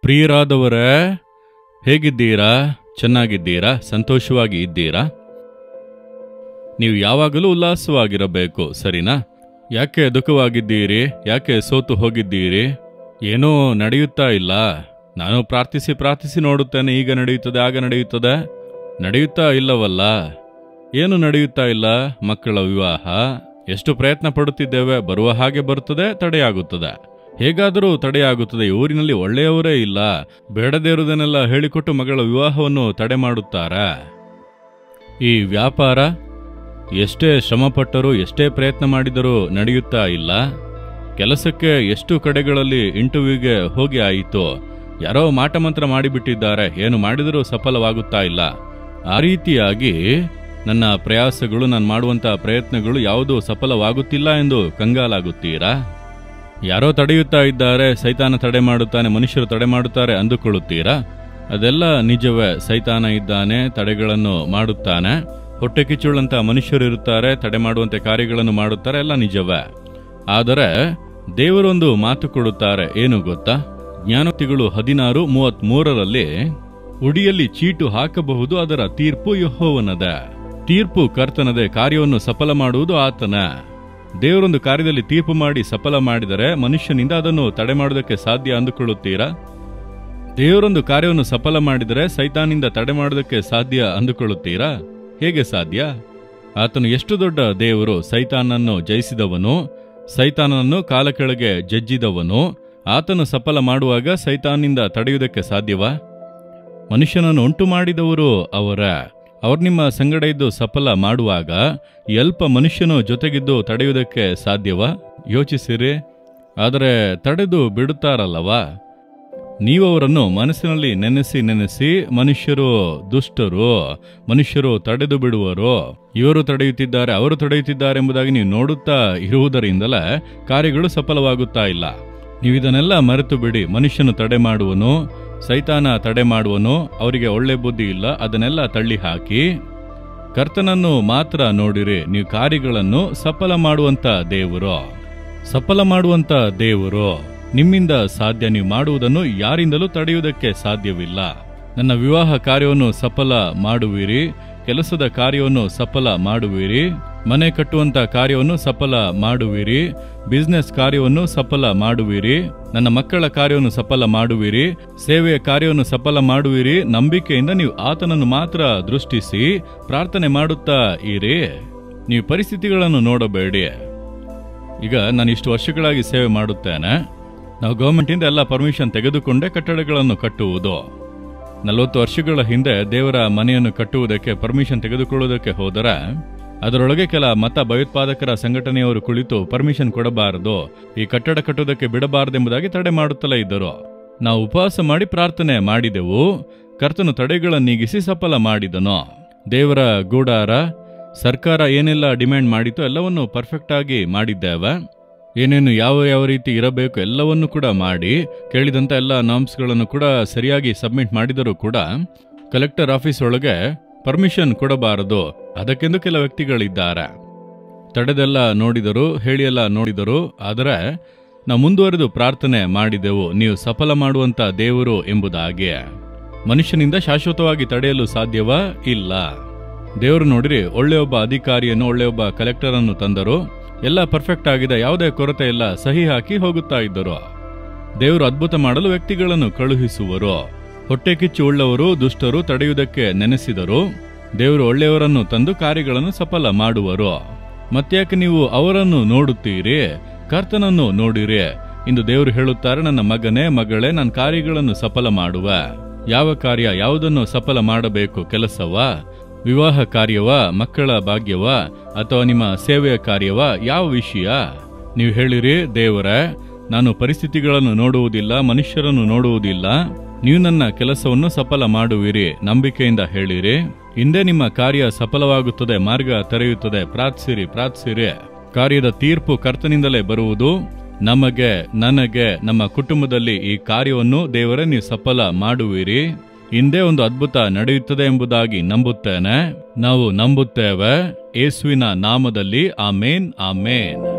ಪ್ರಿಯರಾದವರೇ, ಹೇಗಿದ್ದೀರಾ? ಚೆನ್ನಾಗಿದ್ದೀರಾ? ಸಂತೋಷವಾಗಿ ಇದ್ದೀರಾ? ನೀವು ಯಾವಾಗಲೂ ಉಲ್ಲಾಸವಾಗಿರಬೇಕು, ಸರಿನಾ? ಯಾಕೆ ದುಃಖವಾಗಿದ್ದೀರಿ? ಯಾಕೆ ಸೋತು ಹೋಗಿದ್ದೀರಿ? ಏನೂ ನಡೆಯುತ್ತಾ ಇಲ್ಲ. ನಾನು ಪ್ರಾರ್ಥಿಸಿ ನೋಡುತ್ತೇನೆ, ಈಗ ನಡೆಯುತ್ತದೆ, ಆಗ ನಡೆಯುತ್ತದೆ. ನಡೆಯುತ್ತಾ ಇಲ್ಲವಲ್ಲ? ಏನು ನಡೆಯುತ್ತಾ ಇಲ್ಲ? ಮಕ್ಕಳ ವಿವಾಹ. ಎಷ್ಟು ಪ್ರಯತ್ನ ಪಡುತ್ತಿದ್ದೇವೆ, ಬರುವ ಹಾಗೆ ಬರುತ್ತದೆ, ತಡೆಯಾಗುತ್ತದೆ. ಹೇಗಾದರೂ ತಡೆಯಾಗುತ್ತದೆ. ಊರಿನಲ್ಲಿ ಒಳ್ಳೆಯವರೇ ಇಲ್ಲ. ಬೇಡದೇ ಇರುವುದನ್ನೆಲ್ಲ ಹೇಳಿಕೊಟ್ಟು ಮಗಳ ವಿವಾಹವನ್ನು ತಡೆ ಮಾಡುತ್ತಾರೆ. ಈ ವ್ಯಾಪಾರ ಎಷ್ಟೇ ಶ್ರಮಪಟ್ಟರೂ ಎಷ್ಟೇ ಪ್ರಯತ್ನ ಮಾಡಿದರೂ ನಡೆಯುತ್ತಾ ಇಲ್ಲ. ಕೆಲಸಕ್ಕೆ ಎಷ್ಟು ಕಡೆಗಳಲ್ಲಿ ಇಂಟರ್ವ್ಯೂಗೆ ಹೋಗಿ ಆಯಿತು, ಯಾರೋ ಮಾಟಮಂತ್ರ ಮಾಡಿಬಿಟ್ಟಿದ್ದಾರೆ, ಏನು ಮಾಡಿದರೂ ಸಫಲವಾಗುತ್ತಾ ಇಲ್ಲ. ಆ ರೀತಿಯಾಗಿ ನನ್ನ ಪ್ರಯಾಸಗಳು, ನಾನು ಮಾಡುವಂಥ ಪ್ರಯತ್ನಗಳು ಯಾವುದೂ ಸಫಲವಾಗುತ್ತಿಲ್ಲ ಎಂದು ಕಂಗಾಲಾಗುತ್ತೀರಾ? ಯಾರೋ ತಡೆಯುತ್ತಾ ಇದ್ದಾರೆ, ಸೈತಾನ ತಡೆ ಮಾಡುತ್ತಾನೆ, ಮನುಷ್ಯರು ತಡೆ ಮಾಡುತ್ತಾರೆ ಅಂದುಕೊಳ್ಳುತ್ತೀರಾ? ಅದೆಲ್ಲ ನಿಜವೇ. ಸೈತಾನ ಇದ್ದಾನೆ, ತಡೆಗಳನ್ನು ಮಾಡುತ್ತಾನೆ. ಹೊಟ್ಟೆ ಕಿಚ್ಚುಳ್ಳಂಥ ಮನುಷ್ಯರು ಇರುತ್ತಾರೆ, ತಡೆ ಮಾಡುವಂತೆ ಕಾರ್ಯಗಳನ್ನು ಮಾಡುತ್ತಾರೆ, ಎಲ್ಲ ನಿಜವೇ. ಆದರೆ ದೇವರೊಂದು ಮಾತು ಕೊಡುತ್ತಾರೆ, ಏನು ಗೊತ್ತಾ? ಜ್ಞಾನೋಕ್ತಿಗಳು 16:33 ಉಡಿಯಲ್ಲಿ ಚೀಟು ಹಾಕಬಹುದು, ಅದರ ತೀರ್ಪು ಯೆಹೋವನದೇ. ತೀರ್ಪು ಕರ್ತನದೇ, ಕಾರ್ಯವನ್ನು ಸಫಲ ಮಾಡುವುದು ಆತನ. ದೇವರೊಂದು ಕಾರ್ಯದಲ್ಲಿ ತೀರ್ಪು ಮಾಡಿ ಸಫಲ ಮಾಡಿದರೆ ಮನುಷ್ಯನಿಂದ ಅದನ್ನು ತಡೆ ಮಾಡುವುದಕ್ಕೆ ಸಾಧ್ಯ ಅಂದುಕೊಳ್ಳುತ್ತೀರಾ? ದೇವರೊಂದು ಕಾರ್ಯವನ್ನು ಸಫಲ ಮಾಡಿದರೆ ಸೈತಾನಿಂದ ತಡೆ ಮಾಡುವುದಕ್ಕೆ ಸಾಧ್ಯ ಅಂದುಕೊಳ್ಳುತ್ತೀರಾ? ಹೇಗೆ ಸಾಧ್ಯ? ಆತನು ಎಷ್ಟು ದೊಡ್ಡ ದೇವರು! ಸೈತಾನನ್ನು ಜಯಿಸಿದವನು, ಸೈತಾನನನ್ನು ಕಾಲ ಕೆಳಗೆ ಜಜ್ಜಿದವನು. ಆತನು ಸಫಲ ಮಾಡುವಾಗ ಸೈತಾನಿಂದ ತಡೆಯುವುದಕ್ಕೆ ಸಾಧ್ಯವಾ? ಮನುಷ್ಯನನ್ನು ಉಂಟು ಮಾಡಿದವರು ಅವರು ನಿಮ್ಮ ಸಂಗಡ ಇದ್ದು ಸಫಲ ಮಾಡುವಾಗ ಅಲ್ಪ ಮನುಷ್ಯನು ಜೊತೆಗಿದ್ದು ತಡೆಯುವುದಕ್ಕೆ ಸಾಧ್ಯವಾ? ಯೋಚಿಸಿರಿ. ಆದರೆ ತಡೆದು ಬಿಡುತ್ತಾರಲ್ಲವಾ? ನೀವವರನ್ನು ಮನಸ್ಸಿನಲ್ಲಿ ನೆನೆಸಿ ಮನುಷ್ಯರು ದುಷ್ಟರು, ಮನುಷ್ಯರು ತಡೆದು ಬಿಡುವರು, ಇವರು ತಡೆಯುತ್ತಿದ್ದಾರೆ, ಅವರು ತಡೆಯುತ್ತಿದ್ದಾರೆ ಎಂಬುದಾಗಿ ನೀವು ನೋಡುತ್ತಾ ಇರುವುದರಿಂದಲೇ ಕಾರ್ಯಗಳು ಸಫಲವಾಗುತ್ತಾ ಇಲ್ಲ. ನೀವಿದನ್ನೆಲ್ಲ ಮರೆತು ಬಿಡಿ. ಮನುಷ್ಯನು ತಡೆ ಮಾಡುವನು, ಸೈತಾನ ತಡೆ ಮಾಡುವನು, ಅವರಿಗೆ ಒಳ್ಳೆ ಬುದ್ಧಿ ಇಲ್ಲ. ಅದನ್ನೆಲ್ಲ ತಳ್ಳಿ ಹಾಕಿ ಕರ್ತನನ್ನು ಮಾತ್ರ ನೋಡಿರಿ. ನೀವು ಕಾರ್ಯಗಳನ್ನು ಸಫಲ ಮಾಡುವಂತ ದೇವರು ನಿಮ್ಮಿಂದ ಸಾಧ್ಯ. ನೀವು ಮಾಡುವುದನ್ನು ಯಾರಿಂದಲೂ ತಡೆಯುವುದಕ್ಕೆ ಸಾಧ್ಯವಿಲ್ಲ. ನನ್ನ ವಿವಾಹ ಕಾರ್ಯವನ್ನು ಸಫಲ ಮಾಡುವಿರಿ, ಕೆಲಸದ ಕಾರ್ಯವನ್ನು ಸಫಲ ಮಾಡುವಿರಿ, ಮನೆ ಕಟ್ಟುವಂತ ಕಾರ್ಯವನ್ನು ಸಫಲ ಮಾಡುವಿರಿ, ಬಿಸ್ನೆಸ್ ಕಾರ್ಯವನ್ನು ಸಫಲ ಮಾಡುವಿರಿ, ನನ್ನ ಮಕ್ಕಳ ಕಾರ್ಯವನ್ನು ಸಫಲ ಮಾಡುವಿರಿ, ಸೇವೆಯ ಕಾರ್ಯವನ್ನು ಸಫಲ ಮಾಡುವಿರಿ. ನಂಬಿಕೆಯಿಂದ ನೀವು ಆತನನ್ನು ಮಾತ್ರ ದೃಷ್ಟಿಸಿ ಪ್ರಾರ್ಥನೆ ಮಾಡುತ್ತಾ ಇರಿ. ನೀವು ಪರಿಸ್ಥಿತಿಗಳನ್ನು ನೋಡಬೇಡಿ. ಈಗ ನಾನು ಇಷ್ಟು ವರ್ಷಗಳಾಗಿ ಸೇವೆ ಮಾಡುತ್ತೇನೆ. ನಾವು ಗವರ್ಮೆಂಟಿಂದ ಎಲ್ಲ ಪರ್ಮಿಷನ್ ತೆಗೆದುಕೊಂಡೇ ಕಟ್ಟಡಗಳನ್ನು ಕಟ್ಟುವುದು. 40 ವರ್ಷಗಳ ಹಿಂದೆ ದೇವರ ಮನೆಯನ್ನು ಕಟ್ಟುವುದಕ್ಕೆ ಪರ್ಮಿಷನ್ ತೆಗೆದುಕೊಳ್ಳುವುದಕ್ಕೆ ಹೋದರೆ ಅದರೊಳಗೆ ಕೆಲ ಮತ ಭಯೋತ್ಪಾದಕರ ಸಂಘಟನೆಯವರು ಕುಳಿತು ಪರ್ಮಿಷನ್ ಕೊಡಬಾರದು, ಈ ಕಟ್ಟಡ ಕಟ್ಟುವುದಕ್ಕೆ ಬಿಡಬಾರದೆಂಬುದಾಗಿ ತಡೆ ಮಾಡುತ್ತಲೇ ಇದ್ದರು. ನಾವು ಉಪವಾಸ ಮಾಡಿ ಪ್ರಾರ್ಥನೆ ಮಾಡಿದೆವು. ಕರ್ತನು ತಡೆಗಳನ್ನು ನೀಗಿಸಿ ಸಫಲ ಮಾಡಿದನು. ದೇವರ ಗೂಡಾರ, ಸರ್ಕಾರ ಏನೆಲ್ಲ ಡಿಮ್ಯಾಂಡ್ ಮಾಡಿತೋ ಎಲ್ಲವನ್ನು ಪರ್ಫೆಕ್ಟ್ ಆಗಿ ಮಾಡಿದ್ದೇವೆ. ಏನೇನು ಯಾವ ರೀತಿ ಇರಬೇಕು ಎಲ್ಲವನ್ನು ಕೂಡ ಮಾಡಿ, ಕೇಳಿದಂಥ ಎಲ್ಲ ನಾಮ್ಸ್ಗಳನ್ನು ಕೂಡ ಸರಿಯಾಗಿ ಸಬ್ಮಿಟ್ ಮಾಡಿದರೂ ಕೂಡ ಕಲೆಕ್ಟರ್ ಆಫೀಸ್ ಒಳಗೆ ಪರ್ಮಿಷನ್ ಕೊಡಬಾರದು. ಅದಕ್ಕೆಂದು ಕೆಲ ವ್ಯಕ್ತಿಗಳಿದ್ದಾರೆ. ತಡೆದೆಲ್ಲ ನೋಡಿದರು, ಹೇಳಿಯೆಲ್ಲ ನೋಡಿದರು. ಆದರೆ ನಾವು ಮುಂದುವರೆದು ಪ್ರಾರ್ಥನೆ ಮಾಡಿದೆವು, ನೀವು ಸಫಲ ಮಾಡುವಂತ ದೇವರು ಎಂಬುದಾಗಿ. ಮನುಷ್ಯನಿಂದ ಶಾಶ್ವತವಾಗಿ ತಡೆಯಲು ಸಾಧ್ಯವಾ? ಇಲ್ಲ. ದೇವರು ನೋಡಿರಿ, ಒಳ್ಳೆಯೊಬ್ಬ ಅಧಿಕಾರಿಯನ್ನು, ಒಳ್ಳೆಯೊಬ್ಬ ಕಲೆಕ್ಟರ್ ಅನ್ನು ತಂದರು. ಎಲ್ಲ ಪರ್ಫೆಕ್ಟ್ ಆಗಿದೆ, ಯಾವುದೇ ಕೊರತೆ ಇಲ್ಲ, ಸಹಿ ಹಾಕಿ ಹೋಗುತ್ತಾ ಇದ್ದರು. ದೇವರು ಅದ್ಭುತ ಮಾಡಲು ವ್ಯಕ್ತಿಗಳನ್ನು ಕಳುಹಿಸುವರು. ಹೊಟ್ಟೆ ಕಿಚ್ಚು ಉಳ್ಳವರು, ದುಷ್ಟರು ತಡೆಯುವುದಕ್ಕೆ ನೆನೆಸಿದರು. ದೇವರು ಒಳ್ಳೆಯವರನ್ನು ತಂದು ಕಾರ್ಯಗಳನ್ನು ಸಫಲ ಮಾಡುವರು. ಮತ್ತ್ಯಾಕೆ ನೀವು ಅವರನ್ನು ನೋಡುತ್ತೀರಿ? ಕರ್ತನನ್ನು ನೋಡಿರಿ. ಇಂದು ದೇವರು ಹೇಳುತ್ತಾರೆ, ನನ್ನ ಮಗನೇ, ಮಗಳೇ, ನನ್ನ ಕಾರ್ಯಗಳನ್ನು ಸಫಲ ಮಾಡುವ. ಯಾವ ಕಾರ್ಯ, ಯಾವುದನ್ನು ಸಫಲ ಮಾಡಬೇಕು? ಕೆಲಸವಾ, ವಿವಾಹ ಕಾರ್ಯವಾ, ಮಕ್ಕಳ ಭಾಗ್ಯವಾ, ಅಥವಾ ನಿಮ್ಮ ಸೇವೆಯ ಕಾರ್ಯವಾ? ಯಾವ ವಿಷಯ? ನೀವು ಹೇಳಿರಿ, ದೇವರೇ, ನಾನು ಪರಿಸ್ಥಿತಿಗಳನ್ನು ನೋಡುವುದಿಲ್ಲ, ಮನುಷ್ಯರನ್ನು ನೋಡುವುದಿಲ್ಲ, ನೀವು ನನ್ನ ಕೆಲಸವನ್ನು ಸಫಲ ಮಾಡುವಿರಿ. ನಂಬಿಕೆಯಿಂದ ಹೇಳಿರಿ, ಹಿಂದೆ ನಿಮ್ಮ ಕಾರ್ಯ ಸಫಲವಾಗುತ್ತದೆ, ಮಾರ್ಗ ತೆರೆಯುತ್ತದೆ. ಪ್ರಾರ್ಥಿಸಿರಿ. ಕಾರ್ಯದ ತೀರ್ಪು ಕರ್ತನಿಂದಲೇ ಬರುವುದು. ನನಗೆ, ನಮ್ಮ ಕುಟುಂಬದಲ್ಲಿ ಈ ಕಾರ್ಯವನ್ನು ದೇವರೇ ನೀವು ಸಫಲ ಮಾಡುವಿರಿ. ಹಿಂದೆ ಒಂದು ಅದ್ಭುತ ನಡೆಯುತ್ತದೆ ಎಂಬುದಾಗಿ ನಂಬುತ್ತೇನೆ. ನಾವು ನಂಬುತ್ತೇವೆ. ಯೇಸುವಿನ ನಾಮದಲ್ಲಿ ಆಮೇನ್, ಆಮೇನ್.